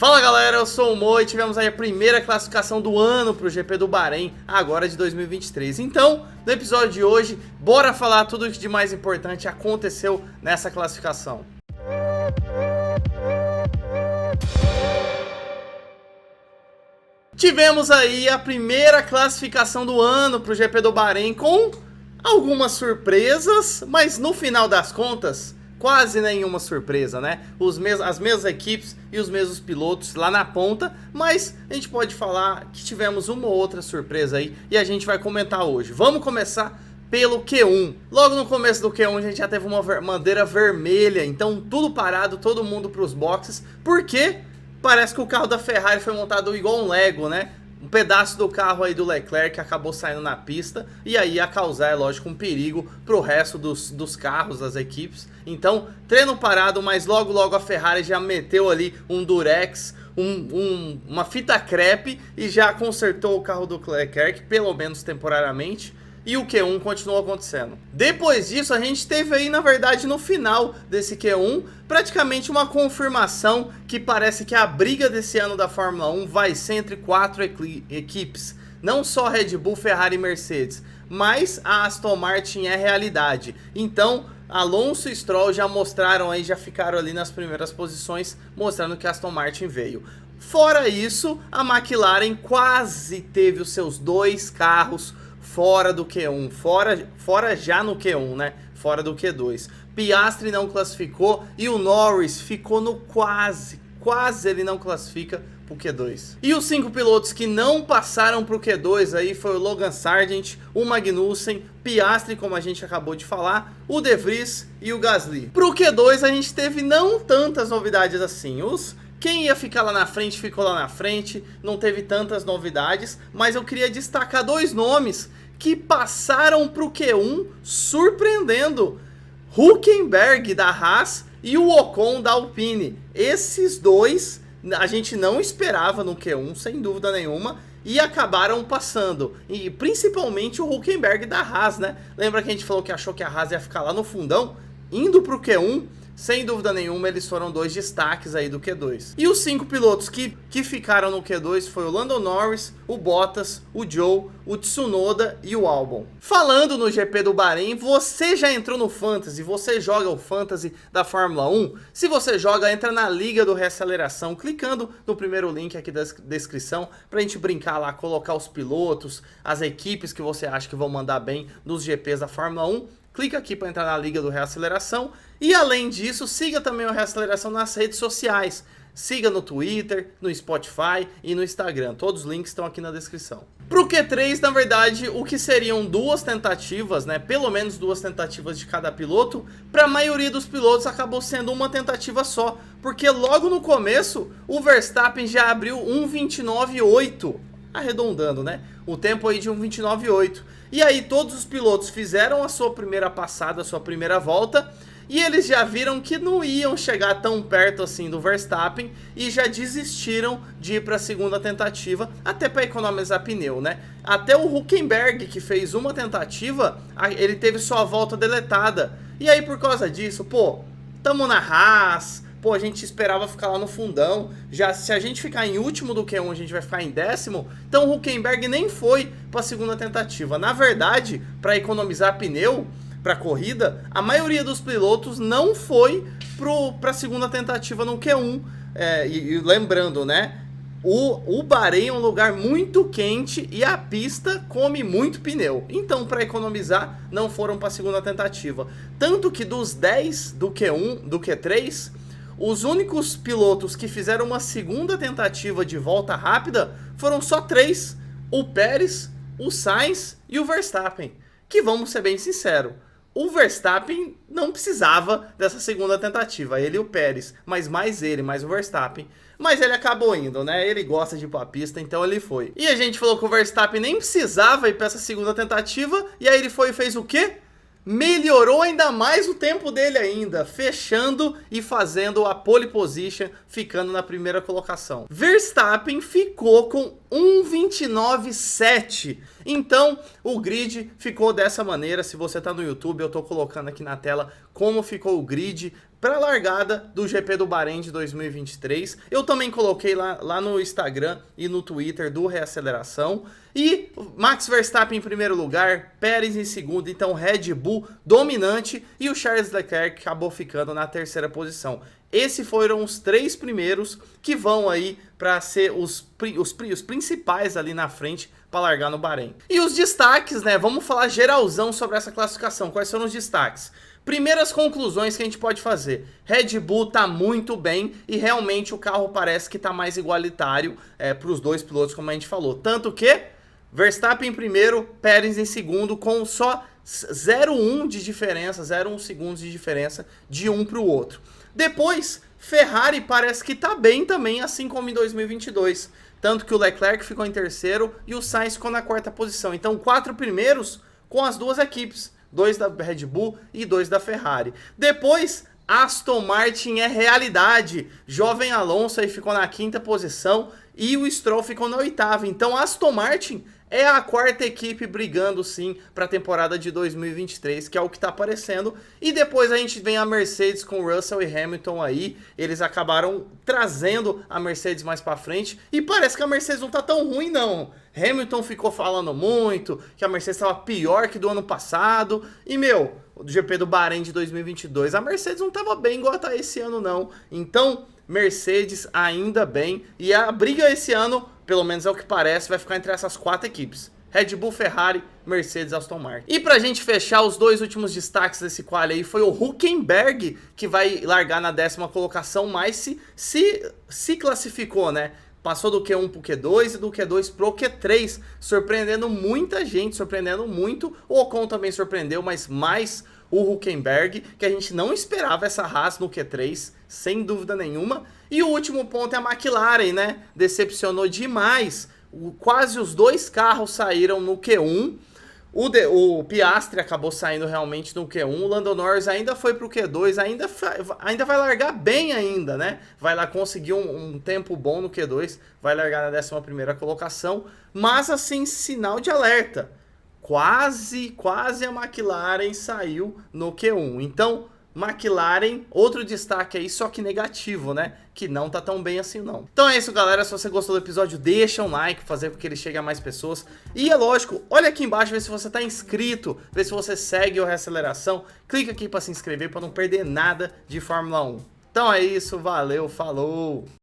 Fala galera, eu sou o Mo e tivemos aí a primeira classificação do ano para o GP do Bahrein, agora de 2023. Então, no episódio de hoje, bora falar tudo o que de mais importante aconteceu nessa classificação. Tivemos aí a primeira classificação do ano para o GP do Bahrein com algumas surpresas, mas no final das contas, quase nenhuma surpresa, né? As mesmas equipes e os mesmos pilotos lá na ponta, mas a gente pode falar que tivemos uma ou outra surpresa aí e a gente vai comentar hoje. Vamos começar pelo Q1. Logo no começo do Q1 a gente já teve uma bandeira vermelha, então tudo parado, todo mundo para os boxes, porque parece que o carro da Ferrari foi montado igual um Lego, né? Um pedaço do carro aí do Leclerc acabou saindo na pista e aí ia causar, é lógico, um perigo para o resto dos carros, das equipes. Então, treino parado, mas logo a Ferrari já meteu ali um Durex, uma fita crepe e já consertou o carro do Leclerc, pelo menos temporariamente. E o Q1 continuou acontecendo. Depois disso, a gente teve aí, na verdade, no final desse Q1, praticamente uma confirmação que parece que a briga desse ano da Fórmula 1 vai ser entre 4 equipes. Não só Red Bull, Ferrari e Mercedes, mas a Aston Martin é realidade. Então, Alonso e Stroll já mostraram aí, já ficaram ali nas primeiras posições, mostrando que a Aston Martin veio. Fora isso, a McLaren quase teve os seus 2 carros fora do Q1, fora já no Q1, né? Fora do Q2. Piastri não classificou e o Norris ficou no quase ele não classifica pro Q2. E os 5 pilotos que não passaram pro Q2 aí foi o Logan Sargent, o Magnussen, Piastri, como a gente acabou de falar, o De Vries e o Gasly. Pro Q2 a gente teve não tantas novidades assim. Quem ia ficar lá na frente, ficou lá na frente, não teve tantas novidades, mas eu queria destacar 2 nomes que passaram para o Q1 surpreendendo: Hülkenberg da Haas e o Ocon da Alpine. Esses 2 a gente não esperava no Q1, sem dúvida nenhuma, e acabaram passando, e principalmente o Hülkenberg da Haas, né? Lembra que a gente falou que achou que a Haas ia ficar lá no fundão? Indo para o Q1, sem dúvida nenhuma, eles foram 2 destaques aí do Q2. E os 5 pilotos que ficaram no Q2 foi o Lando Norris, o Bottas, o Zhou, o Tsunoda e o Albon. Falando no GP do Bahrein, você já entrou no Fantasy? Você joga o Fantasy da Fórmula 1? Se você joga, entra na Liga do Reaceleração, clicando no primeiro link aqui da descrição, pra gente brincar lá, colocar os pilotos, as equipes que você acha que vão mandar bem nos GPs da Fórmula 1. Clica aqui para entrar na Liga do Reaceleração. E além disso, siga também o Reaceleração nas redes sociais. Siga no Twitter, no Spotify e no Instagram. Todos os links estão aqui na descrição. Pro Q3, na verdade, o que seriam 2 tentativas, né? Pelo menos 2 tentativas de cada piloto. Para a maioria dos pilotos acabou sendo uma tentativa só. Porque logo no começo, o Verstappen já abriu 1:29.8. Arredondando, né? O tempo aí de 1:29.8. E aí todos os pilotos fizeram a sua primeira passada, a sua primeira volta, e eles já viram que não iam chegar tão perto assim do Verstappen e já desistiram de ir para a segunda tentativa, até para economizar pneu, né? Até o Hülkenberg, que fez uma tentativa, ele teve sua volta deletada. E aí por causa disso, pô, tamo na Haas, pô, a gente esperava ficar lá no fundão. Já se a gente ficar em último do Q1, a gente vai ficar em 10º. Então o Hülkenberg nem foi para a segunda tentativa. Na verdade, para economizar pneu para a corrida, a maioria dos pilotos não foi para a segunda tentativa no Q1. E lembrando, né? O Bahrein é um lugar muito quente e a pista come muito pneu. Então, para economizar, não foram para a segunda tentativa. Tanto que dos 10 do Q1, do Q3, os únicos pilotos que fizeram uma segunda tentativa de volta rápida foram só 3. O Pérez, o Sainz e o Verstappen. Que, vamos ser bem sinceros, o Verstappen não precisava dessa segunda tentativa. Ele e o Pérez, mas mais ele, mais o Verstappen. Mas ele acabou indo, né? Ele gosta de ir pra pista, então ele foi. E a gente falou que o Verstappen nem precisava ir pra essa segunda tentativa. E aí ele foi e fez o quê? Melhorou ainda mais o tempo dele ainda, fechando e fazendo a pole position, ficando na primeira colocação. Verstappen ficou com 1:29.7. Então o grid ficou dessa maneira. Se você está no YouTube, eu estou colocando aqui na tela como ficou o grid para a largada do GP do Bahrein de 2023. Eu também coloquei lá no Instagram e no Twitter do Reaceleração. E Max Verstappen em primeiro lugar, Pérez em segundo, então Red Bull dominante e o Charles Leclerc acabou ficando na terceira posição. Esses foram os 3 primeiros que vão aí para ser os principais ali na frente para largar no Bahrein. E os destaques, né? Vamos falar geralzão sobre essa classificação. Quais foram os destaques? Primeiras conclusões que a gente pode fazer. Red Bull tá muito bem e realmente o carro parece que tá mais igualitário para os dois pilotos, como a gente falou. Tanto que Verstappen em primeiro, Pérez em segundo, com só 0,1 de diferença, 0,1 segundos de diferença de um para o outro. Depois, Ferrari parece que tá bem também, assim como em 2022. Tanto que o Leclerc ficou em terceiro e o Sainz ficou na quarta posição. Então, 4 primeiros com as duas equipes. 2 da Red Bull e 2 da Ferrari. Depois, Aston Martin é realidade. Jovem Alonso aí ficou na quinta posição e o Stroll ficou na oitava. Então, Aston Martin é a quarta equipe brigando sim para a temporada de 2023, que é o que está aparecendo. E depois a gente vem a Mercedes com Russell e Hamilton aí. Eles acabaram trazendo a Mercedes mais para frente e parece que a Mercedes não tá tão ruim não. Hamilton ficou falando muito que a Mercedes estava pior que do ano passado. E meu, o GP do Bahrein de 2022, a Mercedes não estava bem igual tá esse ano não. Então, Mercedes ainda bem. E a briga esse ano, pelo menos é o que parece, vai ficar entre essas 4 equipes. Red Bull, Ferrari, Mercedes, Aston Martin. E pra gente fechar, os 2 últimos destaques desse quali aí foi o Hülkenberg, que vai largar na 10ª colocação, mas se classificou, né? Passou do Q1 pro Q2 e do Q2 pro Q3, surpreendendo muita gente, surpreendendo muito. O Ocon também surpreendeu, mas mais o Hülkenberg, que a gente não esperava essa Haas no Q3, sem dúvida nenhuma. E o último ponto é a McLaren, né? Decepcionou demais. Quase os 2 carros saíram no Q1. O Piastri acabou saindo realmente no Q1, o Lando Norris ainda foi pro Q2, ainda vai largar bem ainda, né? Vai lá conseguir um tempo bom no Q2, vai largar na 11ª colocação, mas assim, sinal de alerta. Quase a McLaren saiu no Q1. Então, McLaren, outro destaque aí, só que negativo, né? Que não tá tão bem assim não. Então é isso, galera. Se você gostou do episódio, deixa um like, fazer com que ele chegue a mais pessoas. E é lógico, olha aqui embaixo, vê se você tá inscrito, vê se você segue o Reaceleração. Clica aqui pra se inscrever, pra não perder nada de Fórmula 1. Então é isso, valeu, falou!